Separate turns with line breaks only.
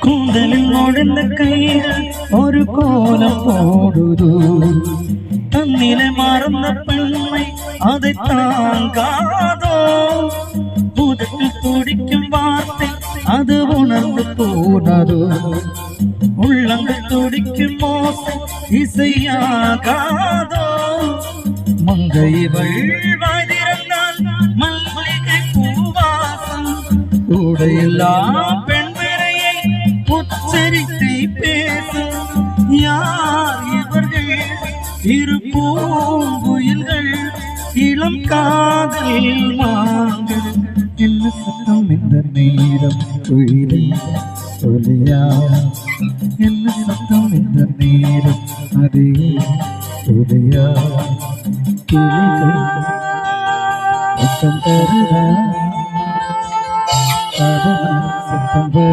கூந்தலில் நுழைந்த கைகள் ஒரு கோலம் போடுது. தன்னிலை மறந்த பெண்மை அதை தாங்காதோ. உதட்டில் துடிக்கும் வார்த்தை அது உணர்ந்து போனதோ. உள்ளங்கள் துடிக்கும் மோசை இசையாகாதோ. மங்கை வழிவாதிருந்தால் மல்லிகை பூவாசம். கூடையில்லா பெண் விரையை உச்சரித்தை பேசும். யார் இவர்கள்? இரு பூங்குயில்கள், இளம் காதல் மாங்கள். என்ன சத்தம் இந்த நேரம் குயிலே ஒலியா? என்ன சத்தம் இந்த நேரம் அதே ஒலியா? கிளிகள் சத்தம் தருதா? சத்தம்